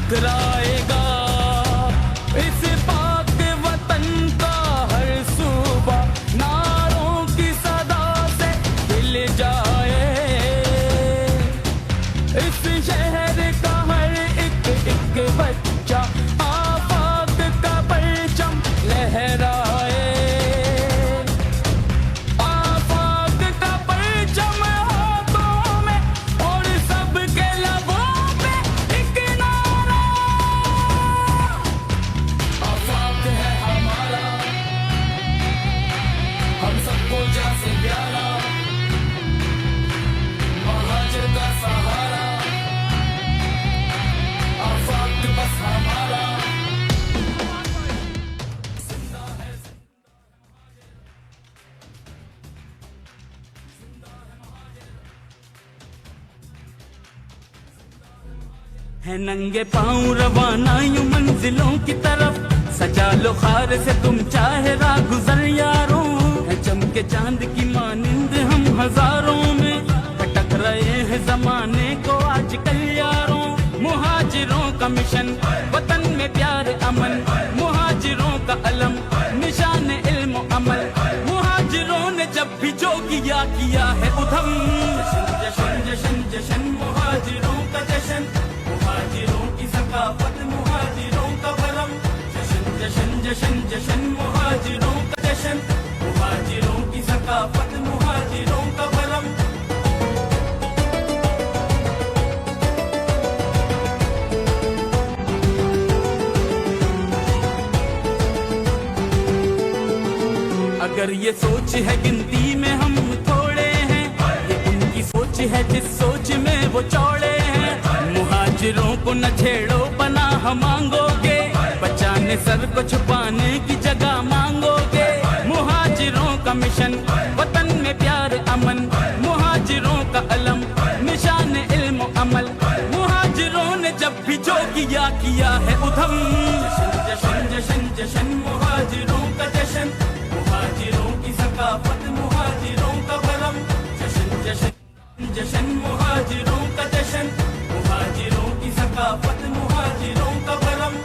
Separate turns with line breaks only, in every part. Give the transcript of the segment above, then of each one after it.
टकराएगा इस पाक वतन का हर सूबा, नारों की सदा से हिल जाए। इस शहर का हर एक एक बच्चा आफाक का परचम लहराए। आफाक का परचम हाथों में और सबके लबों पे एक नारा। आफाक है हमारा, हम सबको जा से प्यारा, महाजर का सहारा। आफाक बस हमारा। है नंगे पाँव रवाना यूं मंजिलों की तरफ, सजा लो खार से तुम चाहे राह गुजर यारों। है चमके चांद की मानिंद हम हजारों में, भटक रहे हैं जमाने को आजकल यारों। मुहाजिरों का मिशन वतन में प्यार अमन, मुहाजिरों का अलम निशान इल्म अमल। मुहाजिरों ने जब भी जो किया है उधम। जशन जशन जशन मुहाजिरों का जशन, मुहाजिरों की सकाफत मुहाजिरों का भरम। जशन जशन जशन जशन मुहाजिरों का जशन, मुहाजिरों की सकाफत मुहाजिरों का भरम। अगर ये सोच है गिनती में हम थोड़े हैं, ये उनकी सोच है जिस सोच में वो चौड़े हैं। मुहाजिरों को न छेड़ो पनाह मांगोगे, बचाने सर को छुपाने की जगह मांगोगे। मुहाजिरों का मिशन वतन में प्यार अमन, मुहाजिरों का अलम निशान इल्म अमल। मुहाजिरों ने जब भी जो किया है उधम। जशन जशन जशन मुहाजिरों का जशन, मुहाजिरों की सकाफत मुहाजिरों का भरम। जशन जशन जशन मुहाजिरों का जशन, मुहाजिरों की सकाफत मुहाजिरों का भरम।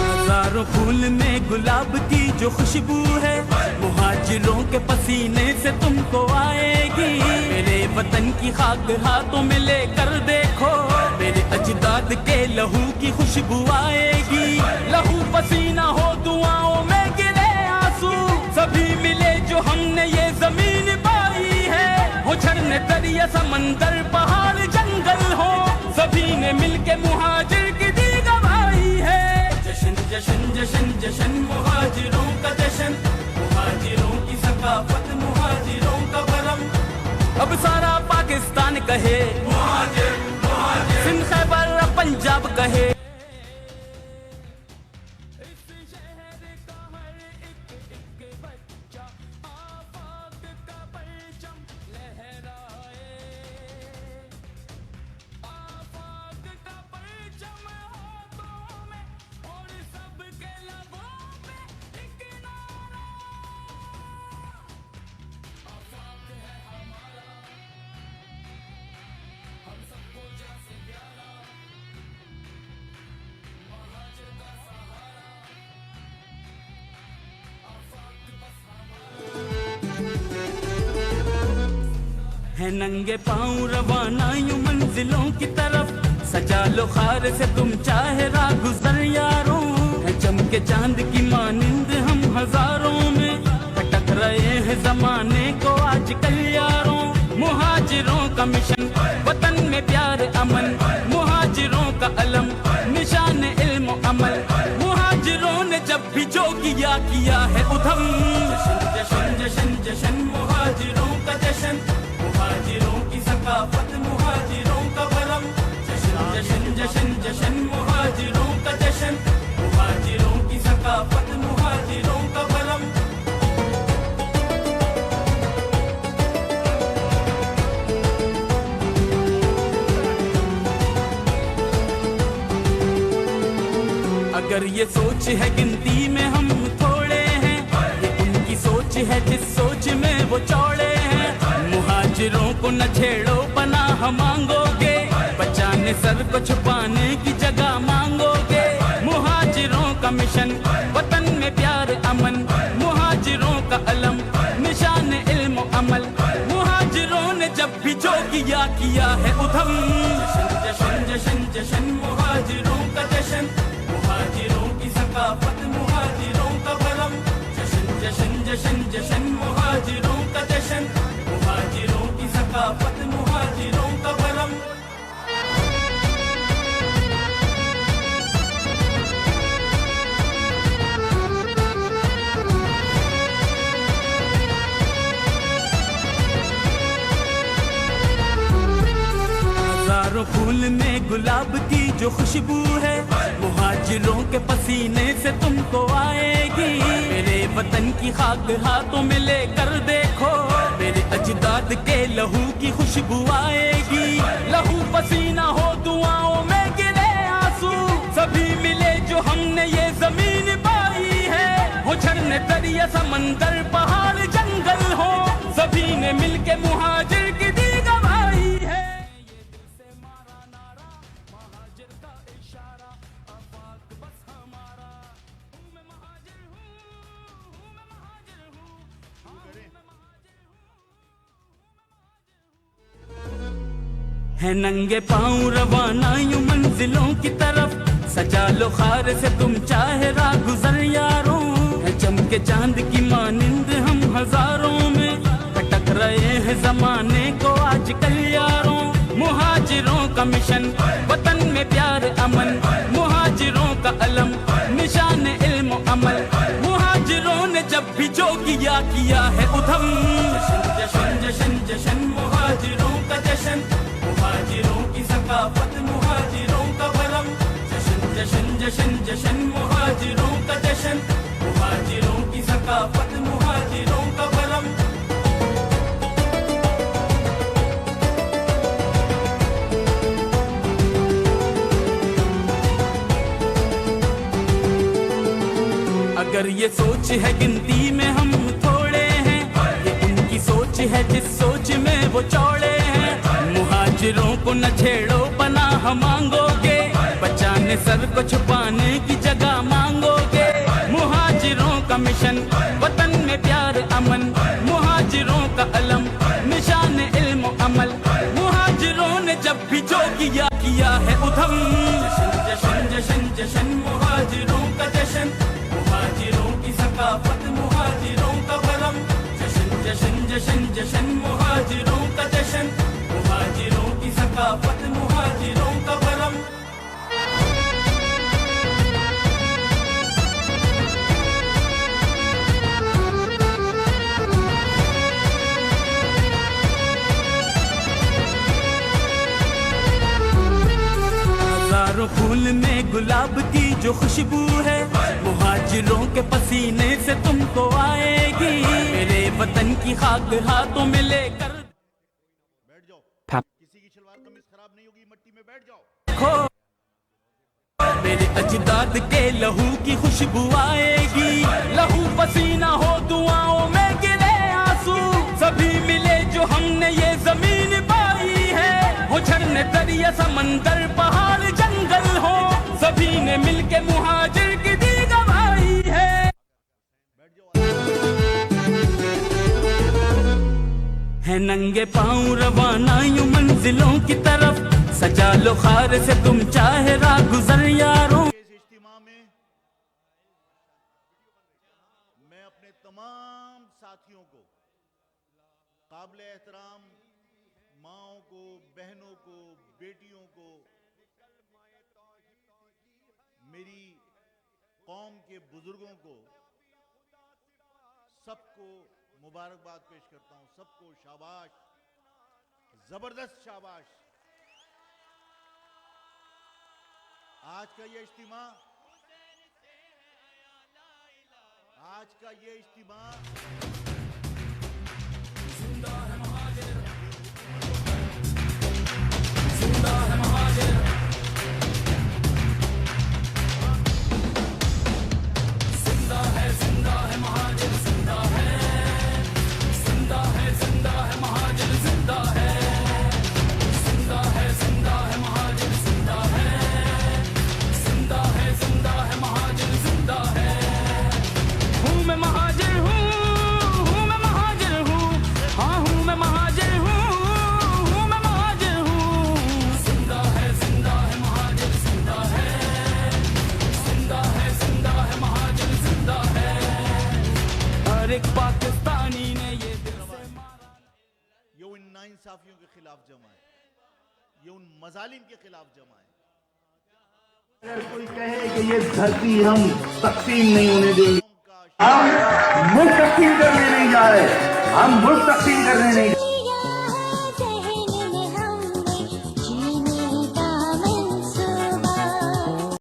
हजारों फूल में गुलाब की जो खुशबू है, मुहाजिरों के पसीने से तुमको आएगी। मेरे वतन की खाक हाथों में लेकर देखो, मेरे अजदाद के लहू की खुशबू आएगी। लहू पसीना हो दुआओं में गिरे आंसू, सभी मिले जो हमने ये जमीन पाई है। हो झरने दरिया समंदर पहाड़ जंगल हो, सभी ने मिलके मुहाजिर की दी गवाही है। जशन जशन जशन जशन मुहाजिरों का जशन, मुहाजिरों की सकाफत मुहाजिरों का भरम। अब सारा पाकिस्तान कहे मुहाजिर मुहाजिर, सिंध खैबर पंजाब कहे। है नंगे पाँव रवाना यूं मंजिलों की तरफ, सजा लो खार से तुम चाहे राह गुजर यारों। है चमके चांद की मानिंद हम हजारों में, भटक रहे हैं जमाने को आजकल यारों। मुहाजिरों का मिशन वतन में प्यार अमन, मुहाजिरों का अलम निशान इल्म अमल। मुहाजिरों ने जब भी जो किया है उधम। जशन जशन जशन मुहाजिरों का जशन, मुहाजिरों की सकाफत मुहाजिरों का भरम। जशन जशन जशन जशन मुहाजिरों का जशन, मुहाजिरों की सकाफत मुहाजिरों का भरम। अगर ये सोच है गिनती में हम थोड़े हैं, ये उनकी सोच है जिस सोच में वो चौड़े हैं। मुहाजिरों को न छेड़ो पनाह मांगोगे, बचाने सर को छुपाने की जगह मांगोगे। मुहाजिरों का मिशन वतन में प्यार अमन, मुहाजिरों का अलम निशान इल्म अमल। मुहाजिरों ने जब भी जो किया है उधम। जशन जशन जशन मुहाजिरों का जशन, मुहाजिरों की सकाफत मुहाजिरों का भरम। जशन जशन जशन जशन मुहाजिरों का जशन, मुहाजिरों की सकाफत मुहाजिरों का भरम। हजारों फूल में गुलाब की जो खुशबू है, मुहाजिरों के पसीने से तुमको आएगी। मेरे वतन की खाक हाथों में लेकर देखो, मेरे अजदाद के लहू की खुशबू आएगी। लहू पसीना हो दुआओं में गिरे आंसू, सभी मिले जो हमने ये जमीन पाई है। हो झरने दरिया समंदर पहाड़ जंगल हो, सभी ने मिलके मुहाजिर की दी गवाही है। है नंगे पाँव रवाना यूं मंजिलों की तरफ, सजा लो खार से तुम चाहे राह गुजर यारों। है चमके चांद की मानिंद हम हजारों में, भटक रहे हैं जमाने को आजकल यारों। मुहाजिरों का मिशन वतन में प्यार अमन, मुहाजिरों का अलम निशान इल्म अमल। मुहाजिरों ने जब भी जो किया है उधम। जशन जशन जशन मुहाजिरों का जशन, मुहाजिरों की सकाफत मुहाजिरों का भरम। जशन जशन जशन जशन मुहाजिरों का जशन, मुहाजिरों की सकाफत मुहाजिरों का भरम। अगर ये सोच है गिनती में हम थोड़े हैं, ये उनकी सोच है जिस सोच में वो चौड़े हैं। मुहाजिरों को न छेड़ो पनाह मांगोगे, बचाने सर को छुपाने की जगह मांगोगे। मुहाजिरों का मिशन वतन में प्यार अमन, मुहाजिरों का अलम निशान इल्म अमल। मुहाजिरों ने जब भी जो किया है उधम। जशन जशन जशन मुहाजिरों का जशन, मुहाजिरों की सकाफत मुहाजिरों का भरम। जशन जशन जशन जशन मुहाजिरों का जशन, मुहाजिरों की सकाफत मुहाजिरों का भरम। हजारों फूल में गुलाब की जो खुशबू है, मुहाजिरों के पसीने से तुमको आएगी। मेरे वतन की खाक हाथों में लेकर
बैठ जाओ। किसी की शलवार कमीज खराब नहीं होगी, मट्टी में बैठ जाओ।
खो मेरे अजदाद के लहू की खुशबू आएगी। लहू पसीना हो दुआओं में गिरे आंसू, सभी मिले जो हमने ये जमीन पाई है। हो झरने दरिया समंदर पहाड़ जंगल हो, सभी ने मिलके मुहाजिर की दी गवाही है। है नंगे पाँव रवाना यूं मंजिलों की तरफ, सजा लो खार से तुम चाहे राह गुजर यारों।
इस इज्तिमा में मैं अपने तमाम साथियों को, काबिल एहतराम माओं को, बहनों को, बेटियों को, मेरी कौम के बुजुर्गों को, सबको मुबारकबाद पेश करता हूं। सबको शाबाश, जबरदस्त शाबाश। आज का ये इज्तिमा, आज का ये इज्तिमा जिंदा है महाजिर, जिंदा है महाजिर। नाइंसाफियों के खिलाफ जमा है, ये उन मजालिम के खिलाफ जमा है।
अगर कोई कहे कि ये धरती हम तकसीम नहीं होने देंगे, हम मुल्क तकसीम करने नहीं जा रहे, हम मुल्क तकसीम करने नहीं